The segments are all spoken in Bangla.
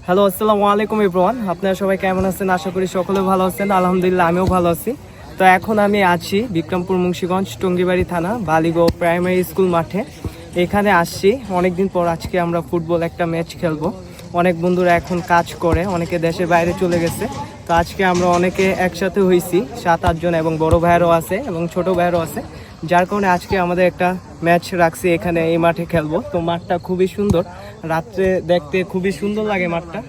হ্যালো, আসসালামু আলাইকুম এভরিওয়ান। আপনারা সবাই কেমন আছেন? আশা করি সকলে ভালো আছেন। আলহামদুলিল্লাহ আমিও ভালো আছি। তো এখন আমি আছি বিক্রমপুর মুন্সিগঞ্জ টঙ্গিবাড়ি থানা বালিগো প্রাইমারি স্কুল মাঠে। এখানে আসছি অনেকদিন পর। আজকে আমরা ফুটবল একটা ম্যাচ খেলবো। অনেক বন্ধুরা এখন কাজ করে, অনেকে দেশের বাইরে চলে গেছে। তো আজকে আমরা অনেকে একসাথে হয়েছি, 7-8 জন, এবং বড় ভাইয়েরও আছে এবং ছোট ভাইয়েরও আছে। যার কারণে আজকে আমাদের একটা ম্যাচ রাখছি এখানে, এই মাঠে খেলবো। তো মাঠটা খুবই সুন্দর, রাত্রে দেখতে খুবই সুন্দর লাগে মাঠটা।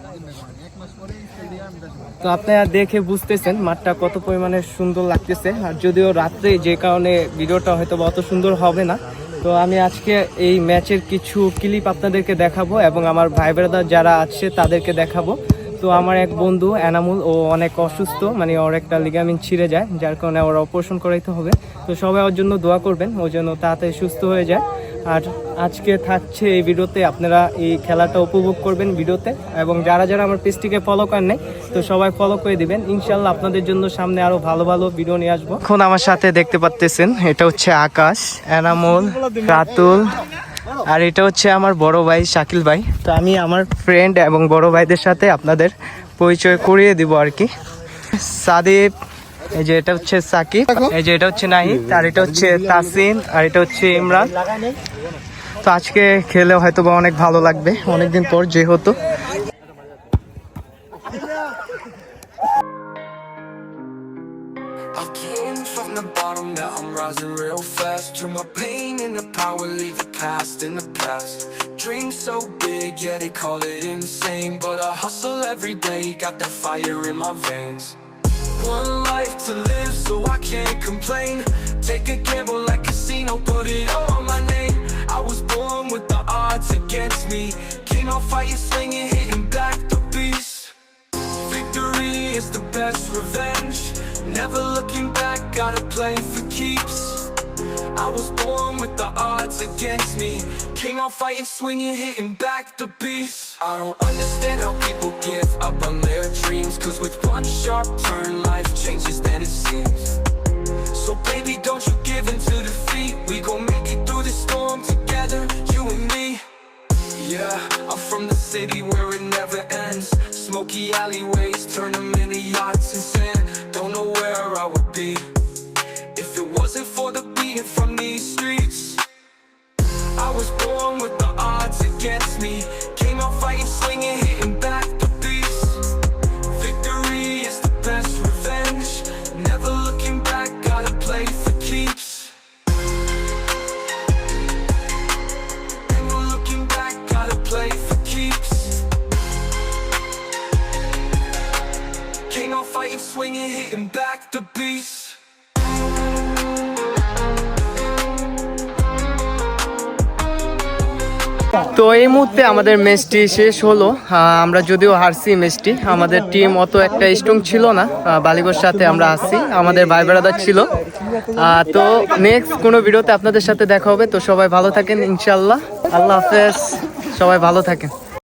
তো আপনারা দেখে বুঝতেছেন মাঠটা কত পরিমাণে সুন্দর লাগতেছে। আর যদিও রাত্রে, যে কারণে ভিডিওটা হয়তো অত সুন্দর হবে না। তো আমি আজকে এই ম্যাচের কিছু ক্লিপ আপনাদেরকে দেখাবো এবং আমার ভাই ব্রাদার যারা আছে তাদেরকে দেখাবো। তো আমার এক বন্ধু এনামুল, ও অনেক অসুস্থ, মানে ওর একটা লিগামেন্ট ছিঁড়ে যায়, যার কারণে ওর অপারেশন করাইতে হবে। তো সবাই ওর জন্য দোয়া করবেন, ওর জন্য তাড়াতাড়ি সুস্থ হয়ে যায়। আর আজকে থাকছে এই ভিডিওতে, আপনারা এই খেলাটা উপভোগ করবেন ভিডিওতে। এবং যারা যারা আমার পেজটিকে ফলো করেন নাই, তো সবাই ফলো করে দিবেন। ইনশাল্লাহ আপনাদের জন্য সামনে আরো ভালো ভালো ভিডিও নিয়ে আসবো। এখন আমার সাথে দেখতে পাচ্ছেন, এটা হচ্ছে আকাশ, এনামুল, রাতুল, আর এটা হচ্ছে আমার বড় ভাই শাকিল ভাই। তো আমি আমার ফ্রেন্ড এবং বড় ভাইদের সাথে আপনাদের পরিচয় করিয়ে দিব আর কি। সাদিব, এই যে এটা হচ্ছে সাকিব, এই যে এটা হচ্ছে নাহিদ, আর এটা হচ্ছে তাসিন, আর এটা হচ্ছে ইমরান। তো আজকে খেলে হয়তো বা অনেক ভালো লাগবে, অনেকদিন পর যেহেতু। I came from the bottom, now I'm rising real fast. Turn my pain into power, leave the past in the past. Dreams so big, yeah they call it insane, but I hustle every day, got that fire in my veins. One life to live, so I can't complain. Take a gamble like casino, put it all on my name. I was born with the odds against me. King on fire, swinging, hitting back the beast. Victory is the best revenge. Never looking back, gotta play for keeps. I was born with the odds against me. King on fighting, swinging, hitting back the beast. I don't understand how people give up on their dreams, cause with one sharp turn, life changes than it seems. So baby, don't you give in to defeat. We gon' make it through the storm together, you and me. Yeah, I'm from the city where it never ends. Smoky alleyways, turn them into yachts and sand. Don't know where I would be if it wasn't for the beating from these streets. I was born with the odds against me. Came out fighting, swinging, hitting back the beast. Victory is the best revenge. Never looking back, gotta play for keeps. Never looking back, gotta play for keeps. Came out fighting, swinging, hitting back the beast. তো এই মুহূর্তে আমাদের ম্যাচটি শেষ হলো। আমরা যদিও হারছি ম্যাচটি, আমাদের টিম অত একটা স্ট্রং ছিল না। বালিগোর সাথে আমরা আসছি, আমাদের ভাই ব্রাদার ছিল। তো নেক্সট কোনো ভিডিওতে আপনাদের সাথে দেখা হবে। তো সবাই ভালো থাকেন ইনশাল্লাহ। আল্লাহ হাফেজ, সবাই ভালো থাকেন।